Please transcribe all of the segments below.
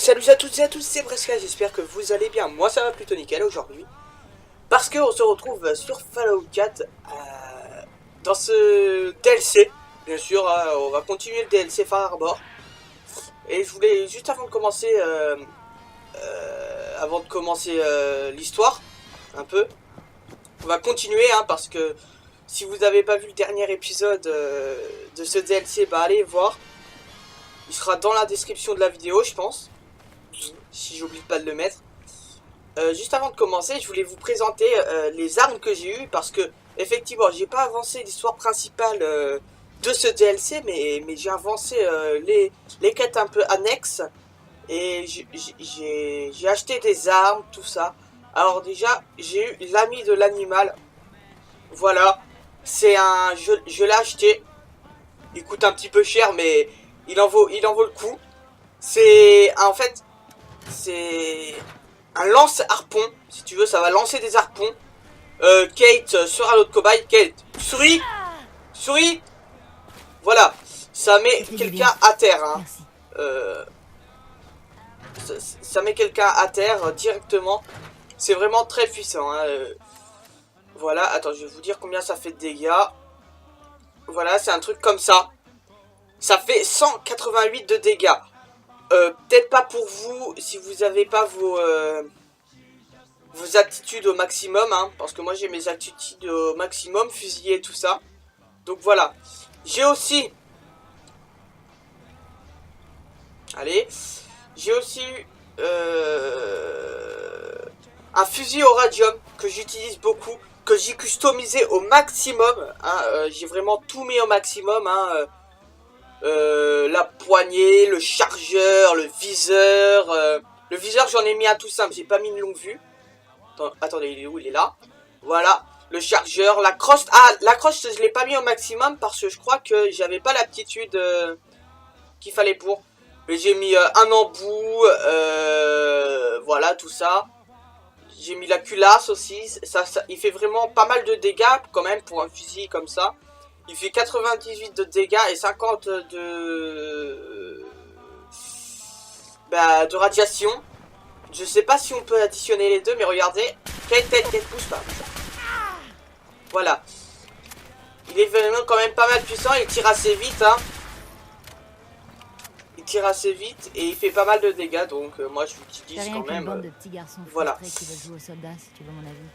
Salut à toutes et à tous, c'est Bresca, j'espère que vous allez bien. Moi ça va plutôt nickel aujourd'hui. Parce qu'on se retrouve sur Fallout 4 dans ce DLC. Bien sûr, on va continuer le DLC Far Harbor. Et je voulais, juste avant de commencer, l'histoire, un peu, on va continuer, hein, parce que si vous n'avez pas vu le dernier épisode de ce DLC, bah allez voir. Il sera dans la description de la vidéo, je pense. Si j'oublie pas de le mettre. Juste avant de commencer, je voulais vous présenter les armes que j'ai eues. Parce que, effectivement, j'ai pas avancé l'histoire principale de ce DLC. Mais j'ai avancé les quêtes un peu annexes. Et j'ai acheté des armes, tout ça. Alors déjà, j'ai eu l'ami de l'animal. Voilà. C'est un... Je l'ai acheté. Il coûte un petit peu cher, mais il en vaut le coup. C'est... En fait... C'est un lance-harpon. Si tu veux, ça va lancer des harpons. Kate sera notre cobaye. Kate, souris. Souris. Voilà. Ça met quelqu'un à terre. Hein. Ça met quelqu'un à terre directement. C'est vraiment très puissant. Hein. Voilà. Attends, je vais vous dire combien ça fait de dégâts. Voilà, c'est un truc comme ça. Ça fait 188 de dégâts. Peut-être pas pour vous si vous n'avez pas vos aptitudes au maximum, hein, parce que moi j'ai mes aptitudes au maximum, fusillé et tout ça. Donc voilà. J'ai aussi... Allez. J'ai aussi eu un fusil au radium que j'utilise beaucoup, que j'ai customisé au maximum. Hein, j'ai vraiment tout mis au maximum, hein, la poignée, le chargeur, le viseur. Le viseur, j'en ai mis un tout simple, j'ai pas mis une longue vue. Attendez, il est où? Il est là. Voilà, le chargeur, la crosse. Ah, la crosse, je l'ai pas mis au maximum parce que je crois que j'avais pas l'aptitude qu'il fallait pour. Mais j'ai mis un embout, voilà, tout ça. J'ai mis la culasse aussi. Ça, il fait vraiment pas mal de dégâts quand même pour un fusil comme ça. Il fait 98 de dégâts et 50 de radiation. Je sais pas si on peut additionner les deux, mais regardez. Kate, pousse pas. Voilà. Il est vraiment quand même pas mal puissant. Il tire assez vite, hein. Il tire assez vite et il fait pas mal de dégâts. Donc moi je l'utilise quand même. Bande de petits garçons voilà. Qui veulent jouer aux soldats, si tu veux mon avis.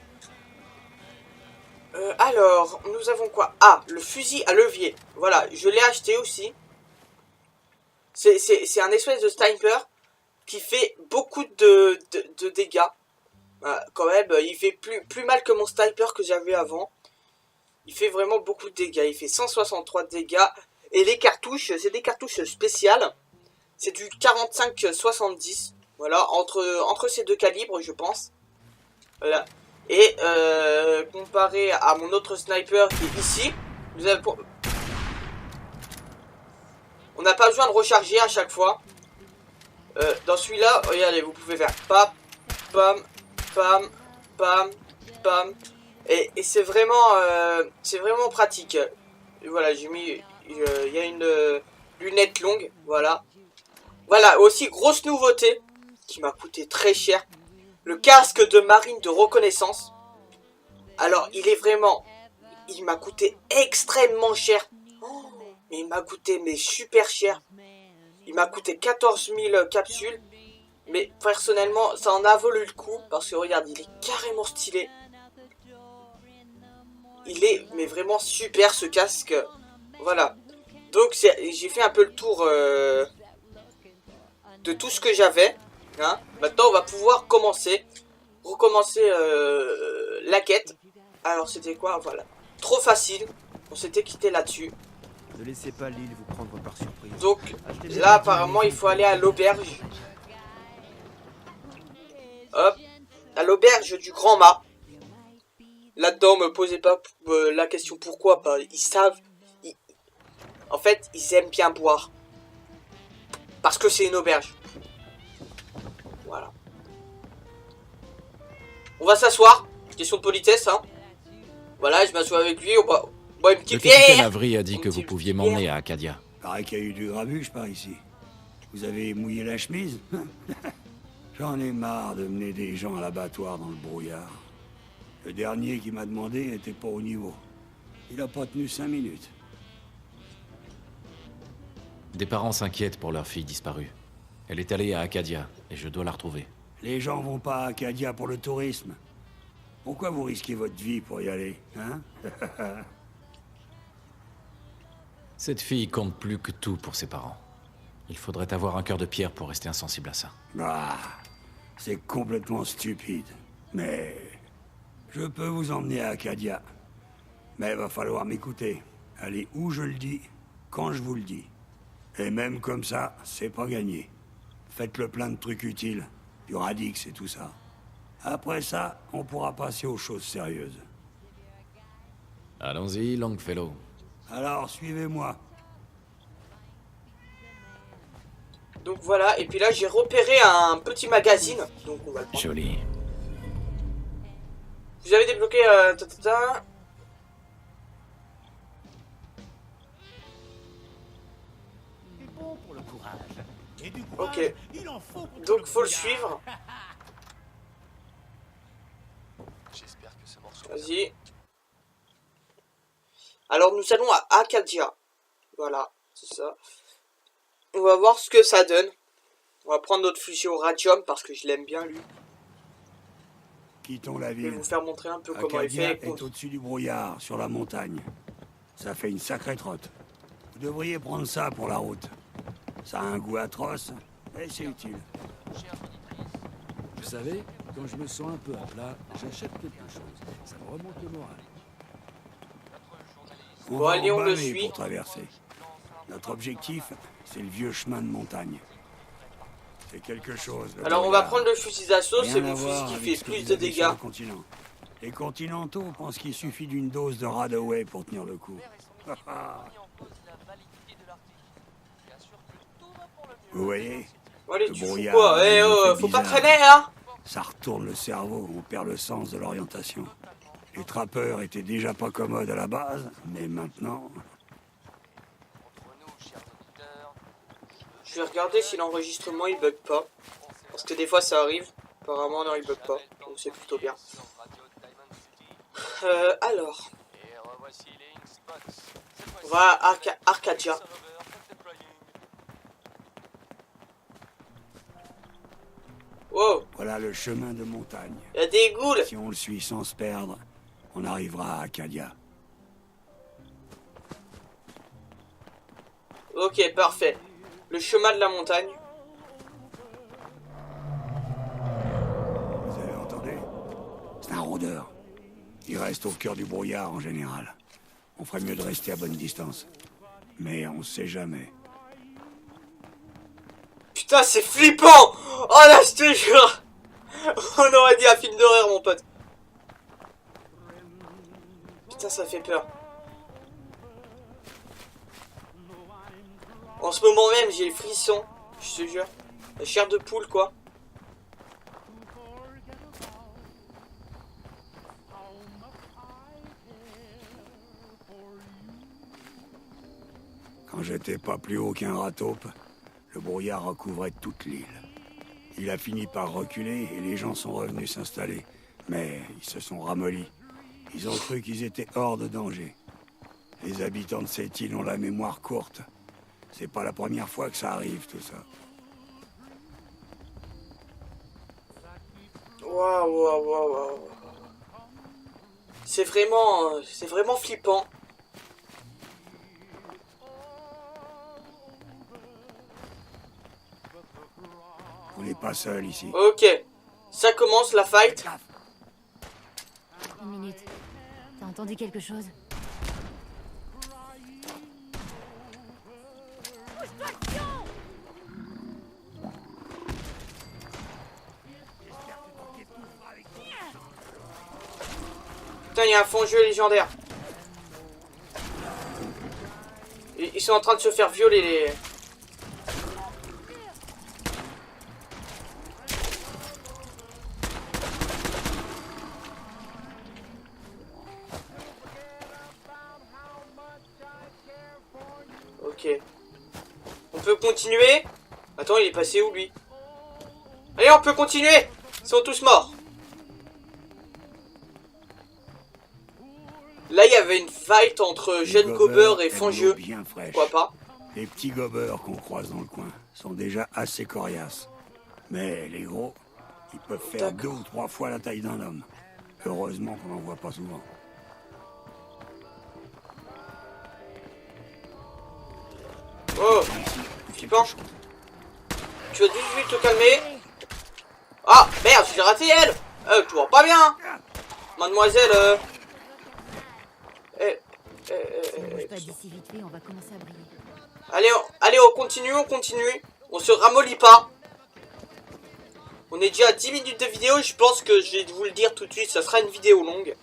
Alors, nous avons quoi? Ah, le fusil à levier. Voilà, je l'ai acheté aussi. C'est un espèce de sniper qui fait beaucoup de dégâts. Quand même, il fait plus mal que mon sniper que j'avais avant. Il fait vraiment beaucoup de dégâts. Il fait 163 de dégâts. Et les cartouches, c'est des cartouches spéciales. C'est du 45-70. Voilà, entre ces deux calibres, je pense. Voilà. Et comparé à mon autre sniper qui est ici, on n'a pas besoin de recharger à chaque fois. Dans celui-là, regardez, vous pouvez faire pam, pam, pam, pam, pam. Et c'est vraiment pratique. Et voilà, j'ai mis, il y a une lunette longue, voilà. Voilà, aussi grosse nouveauté qui m'a coûté très cher. Le casque de marine de reconnaissance. Alors, il m'a coûté extrêmement cher. Oh, mais il m'a coûté super cher. Il m'a coûté 14 000 capsules. Mais personnellement, ça en a valu le coup. Parce que regarde, il est carrément stylé. Il est vraiment super ce casque. Voilà. Donc, j'ai fait un peu le tour de tout ce que j'avais. Hein. Maintenant, on va pouvoir recommencer la quête. Alors, c'était quoi? Voilà. Trop facile. On s'était quitté là-dessus. Ne laissez pas l'île vous prendre par surprise. Donc, là, apparemment, il faut aller à l'auberge. Hop. À l'auberge du Grand Mât. Là-dedans, me posez pas la question pourquoi. Bah, ils savent. En fait, ils aiment bien boire. Parce que c'est une auberge. Voilà. On va s'asseoir. Question de politesse, hein. Voilà, je m'assois avec lui. On boit une petite Le capitaine bière. Avery a dit que vous pouviez m'emmener à Acadia. Paraît qu'il y a eu du grabuge par ici. Vous avez mouillé la chemise? J'en ai marre de mener des gens à l'abattoir dans le brouillard. Le dernier qui m'a demandé n'était pas au niveau. Il a pas tenu 5 minutes. Des parents s'inquiètent pour leur fille disparue. Elle est allée à Acadia, et je dois la retrouver. Les gens vont pas à Acadia pour le tourisme. Pourquoi vous risquez votre vie pour y aller, hein? Cette fille compte plus que tout pour ses parents. Il faudrait avoir un cœur de pierre pour rester insensible à ça. Ah, c'est complètement stupide. Mais je peux vous emmener à Acadia. Mais va falloir m'écouter. Allez où je le dis, quand je vous le dis. Et même comme ça, c'est pas gagné. Faites-le plein de trucs utiles, du radix et tout ça. Après ça, on pourra passer aux choses sérieuses. Allons-y, Longfellow. Alors, suivez-moi. Donc voilà, et puis là j'ai repéré un petit magazine, donc on va le prendre. Joli. Vous avez débloqué Bon pour le courage. Et du Ok. courage, il en faut pour Donc le faut le brouillard. suivre. J'espère que ce morceau... Vas-y. Alors nous allons à Acadia. Voilà, c'est ça. On va voir ce que ça donne. On va prendre notre fusil au radium parce que je l'aime bien lui. Quittons la Je vais ville. vous faire montrer un peu comment il Acadia fait. est au-dessus du brouillard, sur la montagne. Ça fait une sacrée trotte. Vous devriez prendre ça pour la route. Ça a un goût atroce, mais c'est utile. Vous savez, quand je me sens un peu à plat, j'achète quelque chose. Ça me remonte le moral. On Bon, va allez, en on le Bamé suit. pour traverser. Notre objectif, c'est le vieux chemin de montagne. C'est quelque chose. le Alors on va brouillard. prendre le fusil d'assaut, Rien c'est à mon voir fusil qui avec fait ce que plus vous de avez sur dégâts. le continent. Les continentaux pensent qu'il suffit d'une dose de Radaway pour tenir le coup. Vous voyez, Bon, allez, le tu fous brouillard, quoi? Eh il me oh, fait faut pas bizarre. traîner hein. Ça retourne le cerveau, on perd le sens de l'orientation. Les trappeurs étaient déjà pas commodes à la base, mais maintenant... Je vais regarder si l'enregistrement il bug pas. Parce que des fois ça arrive. Apparemment non il bug pas. Donc c'est plutôt bien. Alors. On va à Arcadia. Oh, Voilà le chemin de montagne. il y a des ghouls. Si on le suit sans se perdre, on arrivera à Acadia. Ok, parfait. Le chemin de la montagne. Vous avez entendu? C'est un rôdeur. Il reste au cœur du brouillard en général. On ferait mieux de rester à bonne distance. Mais on sait jamais. Putain, c'est flippant. Oh là, je te jure. On aurait dit un film d'horreur, mon pote. Putain, ça fait peur. En ce moment même, j'ai le frisson. Je te jure. La chair de poule, quoi. Quand j'étais pas plus haut qu'un rat taupe, le brouillard recouvrait toute l'île. Il a fini par reculer et les gens sont revenus s'installer. Mais ils se sont ramollis. Ils ont cru qu'ils étaient hors de danger. Les habitants de cette île ont la mémoire courte. C'est pas la première fois que ça arrive, tout ça. Waouh, waouh, waouh, waouh. C'est vraiment flippant. On n'est pas seul ici. Ok, ça commence la fight. Une minute. T'as entendu quelque chose? Putain, il y a un fond de jeu légendaire. Ils sont en train de se faire violer les... Ok. On peut continuer? Attends, il est passé où, lui? Allez, on peut continuer! Ils sont tous morts. Là, il y avait une fight entre Les jeunes gobeurs et aiment fangieux. l'eau bien fraîche. Pourquoi pas? Les petits gobeurs qu'on croise dans le coin sont déjà assez coriaces. Mais les gros, ils peuvent faire 2 ou 3 fois la taille d'un homme. Heureusement qu'on n'en voit pas souvent. Oh, flippant. Tu vas tout de suite te calmer. Ah, merde, j'ai raté elle. Tu vois pas bien. Mademoiselle, Si on bouge pas d'ici vite fait, on va commencer à briller. allez, on continue, on continue. On se ramollit pas. On est déjà à 10 minutes de vidéo. Je pense que je vais vous le dire tout de suite. Ça sera une vidéo longue.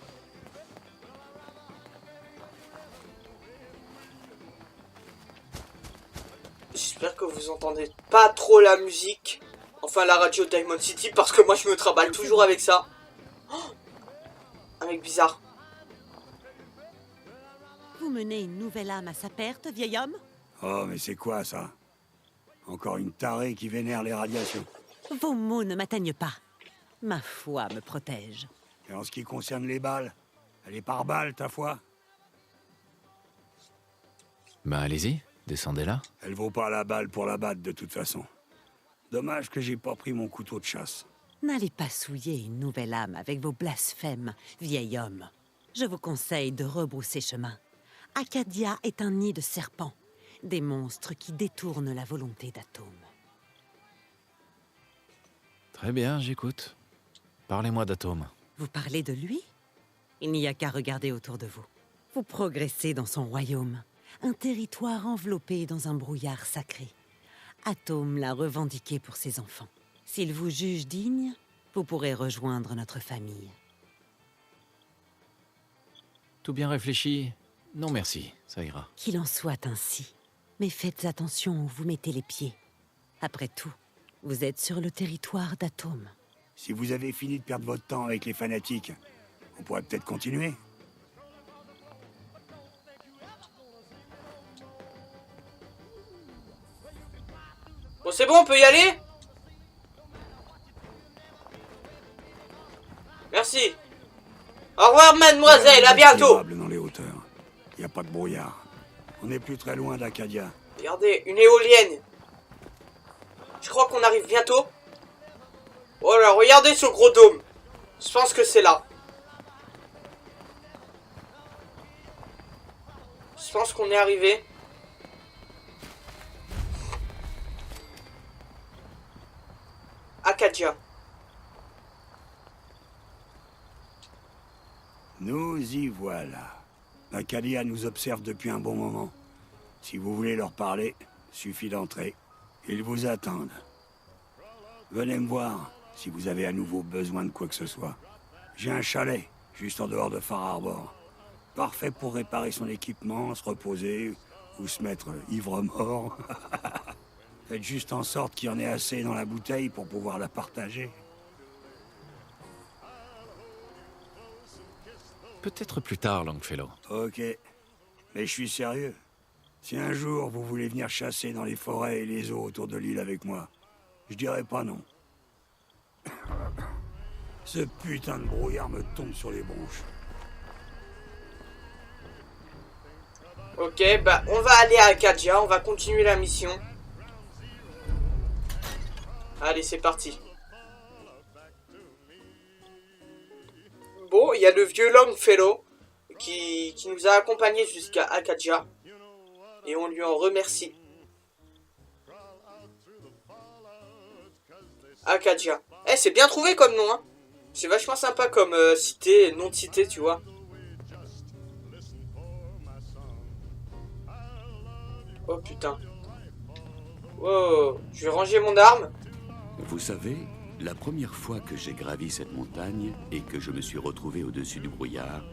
J'espère que vous entendez pas trop la musique. Enfin, la radio Diamond City. Parce que moi, je me travaille toujours avec ça. Oh, un mec bizarre. Vous menez une nouvelle âme à sa perte, vieil homme? Oh, mais c'est quoi ça? Encore une tarée qui vénère les radiations. Vos mots ne m'atteignent pas. Ma foi me protège. Et en ce qui concerne les balles, elle est par balle, ta foi? Ben allez-y, descendez là. Elle vaut pas la balle pour la battre de toute façon. Dommage que j'ai pas pris mon couteau de chasse. N'allez pas souiller une nouvelle âme avec vos blasphèmes, vieil homme. Je vous conseille de rebrousser chemin. Acadia est un nid de serpents, des monstres qui détournent la volonté d'Atome. Très bien, j'écoute. Parlez-moi d'Atome. Vous parlez de lui? Il n'y a qu'à regarder autour de vous. Vous progressez dans son royaume, un territoire enveloppé dans un brouillard sacré. Atome l'a revendiqué pour ses enfants. S'il vous juge digne, vous pourrez rejoindre notre famille. Tout bien réfléchi? Non merci, ça ira. Qu'il en soit ainsi. Mais faites attention où vous mettez les pieds. Après tout, vous êtes sur le territoire d'Atome. Si vous avez fini de perdre votre temps avec les fanatiques, on pourrait peut-être continuer. Bon, c'est bon, on peut y aller? Merci. Au revoir, mademoiselle, à bientôt. Stable dans les hauteurs. Y a pas de brouillard. On n'est plus très loin d'Acadia. Regardez, une éolienne. Je crois qu'on arrive bientôt. Oh là, regardez ce gros dôme. Je pense que c'est là. Je pense qu'on est arrivé. Acadia. Nous y voilà. Acadia nous observe depuis un bon moment. Si vous voulez leur parler, suffit d'entrer. Ils vous attendent. Venez me voir si vous avez à nouveau besoin de quoi que ce soit. J'ai un chalet, juste en dehors de Far Harbor. Parfait pour réparer son équipement, se reposer ou se mettre ivre-mort. Faites juste en sorte qu'il y en ait assez dans la bouteille pour pouvoir la partager. Peut-être plus tard, Longfellow. Ok, mais je suis sérieux. Si un jour vous voulez venir chasser dans les forêts et les eaux autour de l'île avec moi, je dirais pas non. Ce putain de brouillard me tombe sur les bronches. Ok, bah on va aller à Acadia, on va continuer la mission. Allez, c'est parti. Bon, il y a le vieux Longfellow qui nous a accompagnés jusqu'à Acadia. Et on lui en remercie. Acadia. Eh, c'est bien trouvé comme nom, hein. C'est vachement sympa comme cité, nom de cité, tu vois. Oh putain. Wow, je vais ranger mon arme. Vous savez, la première fois que j'ai gravi cette montagne et que je me suis retrouvé au-dessus du brouillard,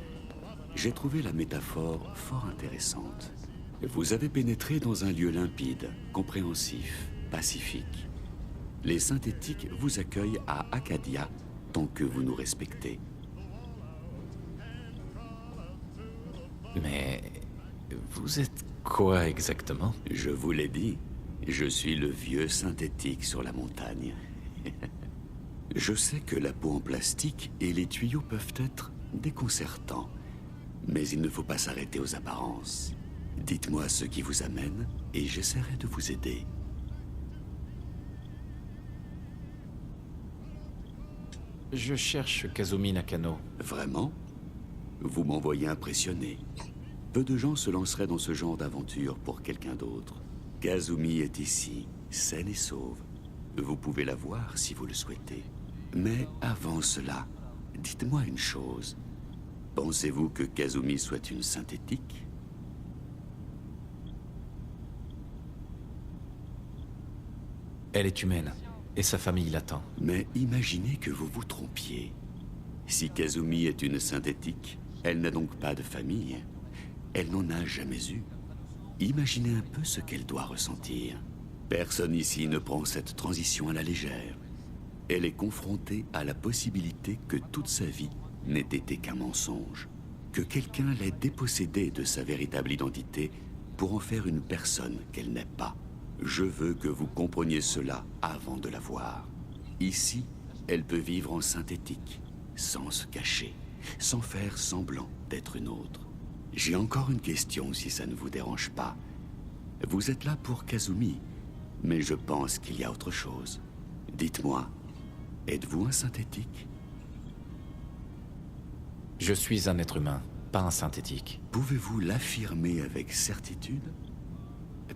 j'ai trouvé la métaphore fort intéressante. Vous avez pénétré dans un lieu limpide, compréhensif, pacifique. Les synthétiques vous accueillent à Acadia tant que vous nous respectez. Mais... vous êtes quoi exactement? Je vous l'ai dit, Je suis le vieux synthétique sur la montagne. Je sais que la peau en plastique et les tuyaux peuvent être déconcertants, mais il ne faut pas s'arrêter aux apparences. Dites-moi ce qui vous amène et j'essaierai de vous aider. Je cherche Kazumi Nakano. Vraiment? Vous m'envoyez impressionné. Peu de gens se lanceraient dans ce genre d'aventure pour quelqu'un d'autre. Kazumi est ici, saine et sauve. Vous pouvez la voir si vous le souhaitez. Mais avant cela, dites-moi une chose. Pensez-vous que Kazumi soit une synthétique? Elle est humaine, et sa famille l'attend. Mais imaginez que vous vous trompiez. Si Kazumi est une synthétique, elle n'a donc pas de famille. Elle n'en a jamais eu. Imaginez un peu ce qu'elle doit ressentir. Personne ici ne prend cette transition à la légère. Elle est confrontée à la possibilité que toute sa vie n'ait été qu'un mensonge. Que quelqu'un l'ait dépossédée de sa véritable identité pour en faire une personne qu'elle n'est pas. Je veux que vous compreniez cela avant de la voir. Ici, elle peut vivre en synthétique, sans se cacher, sans faire semblant d'être une autre. J'ai encore une question si ça ne vous dérange pas. Vous êtes là pour Kazumi, mais je pense qu'il y a autre chose. Dites-moi, êtes-vous un synthétique? Je suis un être humain, pas un synthétique. Pouvez-vous l'affirmer avec certitude?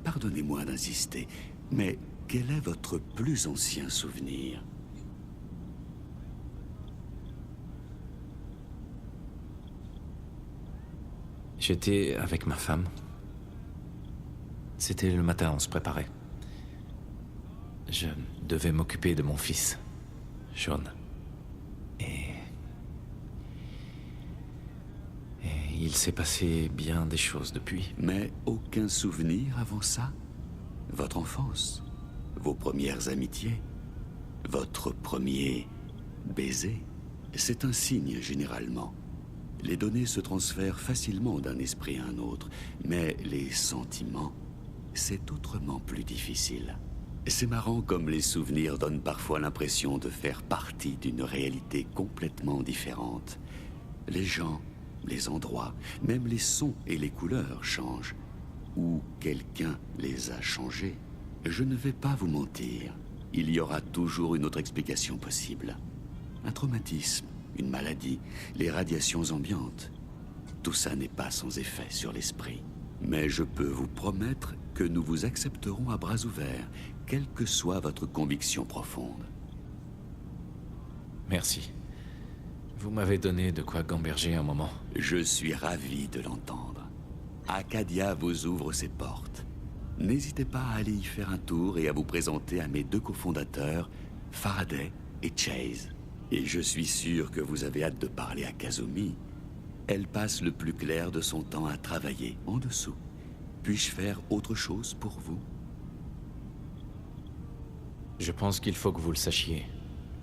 Pardonnez-moi d'insister, mais quel est votre plus ancien souvenir? J'étais avec ma femme. C'était le matin, on se préparait. Je devais m'occuper de mon fils, Sean. Et il s'est passé bien des choses depuis. Mais aucun souvenir avant ça? Votre enfance? Vos premières amitiés? Votre premier baiser? C'est un signe généralement. Les données se transfèrent facilement d'un esprit à un autre, mais les sentiments, c'est autrement plus difficile. C'est marrant comme les souvenirs donnent parfois l'impression de faire partie d'une réalité complètement différente. Les gens, les endroits, même les sons et les couleurs changent. Ou quelqu'un les a changés. Je ne vais pas vous mentir. Il y aura toujours une autre explication possible. Un traumatisme, une maladie, les radiations ambiantes. Tout ça n'est pas sans effet sur l'esprit. Mais je peux vous promettre que nous vous accepterons à bras ouverts, quelle que soit votre conviction profonde. Merci. Vous m'avez donné de quoi gamberger un moment. Je suis ravi de l'entendre. Acadia vous ouvre ses portes. N'hésitez pas à aller y faire un tour et à vous présenter à mes deux cofondateurs, Faraday et Chase. Et je suis sûr que vous avez hâte de parler à Kazumi. Elle passe le plus clair de son temps à travailler en dessous. Puis-je faire autre chose pour vous? Je pense qu'il faut que vous le sachiez.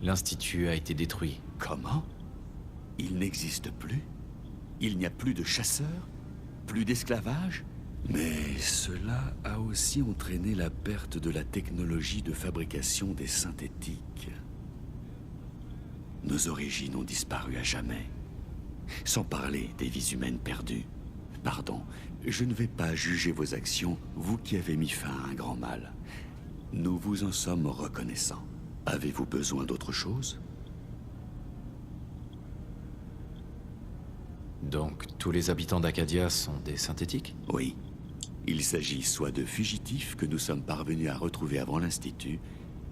L'Institut a été détruit. Comment? Il n'existe plus? Il n'y a plus de chasseurs? Plus d'esclavage? Mais cela a aussi entraîné la perte de la technologie de fabrication des synthétiques. Nos origines ont disparu à jamais. Sans parler des vies humaines perdues. Pardon, je ne vais pas juger vos actions, vous qui avez mis fin à un grand mal. Nous vous en sommes reconnaissants. Avez-vous besoin d'autre chose? Donc, tous les habitants d'Acadia sont des synthétiques? Oui. Il s'agit soit de fugitifs que nous sommes parvenus à retrouver avant l'Institut,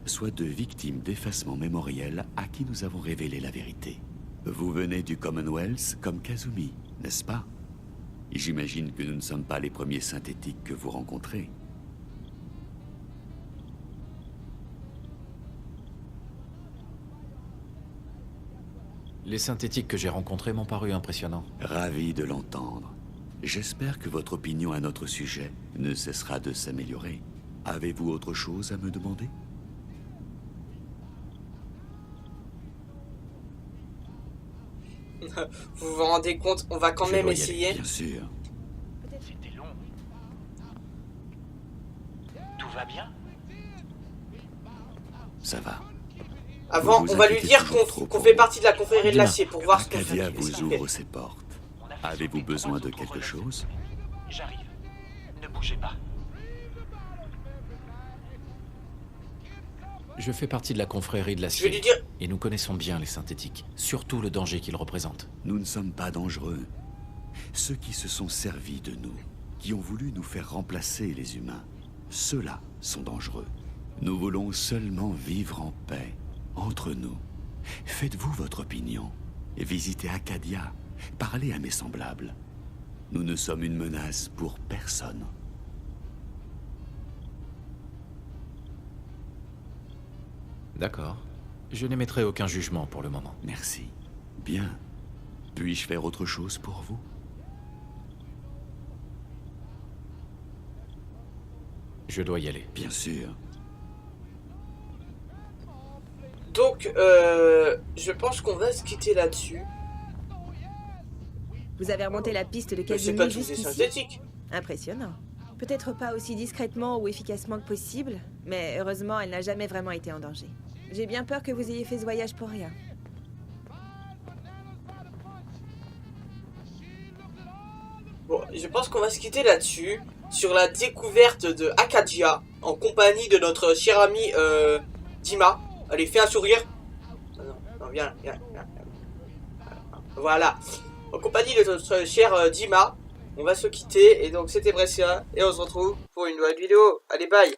soit de victimes d'effacement mémoriel à qui nous avons révélé la vérité. Vous venez du Commonwealth comme Kazumi, n'est-ce pas? J'imagine que nous ne sommes pas les premiers synthétiques que vous rencontrez. Les synthétiques que j'ai rencontrés m'ont paru impressionnants. Ravi de l'entendre. J'espère que votre opinion à notre sujet ne cessera de s'améliorer. Avez-vous autre chose à me demander? Vous vous rendez compte, on va quand même dois y essayer. aller, bien sûr. C'était long. Tout va bien? ça va. Avant, Vous on va lui inquiétez dire toujours trop qu'on pour fait moi. partie de la confrérie de l'acier pour voir ce qu'on Arcadia fait. vous ouvre ses portes. Avez-vous besoin de quelque chose? J'arrive. Ne bougez pas. Je fais partie de la confrérie de Je vais l'acier. lui dire... Et nous connaissons bien les synthétiques. Surtout le danger qu'ils représentent. Nous ne sommes pas dangereux. Ceux qui se sont servis de nous, qui ont voulu nous faire remplacer les humains, ceux-là sont dangereux. Nous voulons seulement vivre en paix, entre nous. Faites-vous votre opinion, et visitez Arcadia, parlez à mes semblables. Nous ne sommes une menace pour personne. D'accord. Je n'émettrai aucun jugement pour le moment. Merci. Bien. Puis-je faire autre chose pour vous? Je dois y aller. Bien sûr. Donc, je pense qu'on va se quitter là-dessus. Vous avez remonté la piste de Mais c'est Casimir pas tous des jusqu'ici. synthétiques. Impressionnant. Peut-être pas aussi discrètement ou efficacement que possible, mais heureusement, elle n'a jamais vraiment été en danger. J'ai bien peur que vous ayez fait ce voyage pour rien. Bon, je pense qu'on va se quitter là-dessus, sur la découverte de Arcadia, en compagnie de notre cher ami Dima. Allez, fais un sourire. Ah non, non, viens. Voilà. En compagnie de notre cher Dima, on va se quitter. Et donc, c'était Brescia, et on se retrouve pour une nouvelle vidéo. Allez, bye.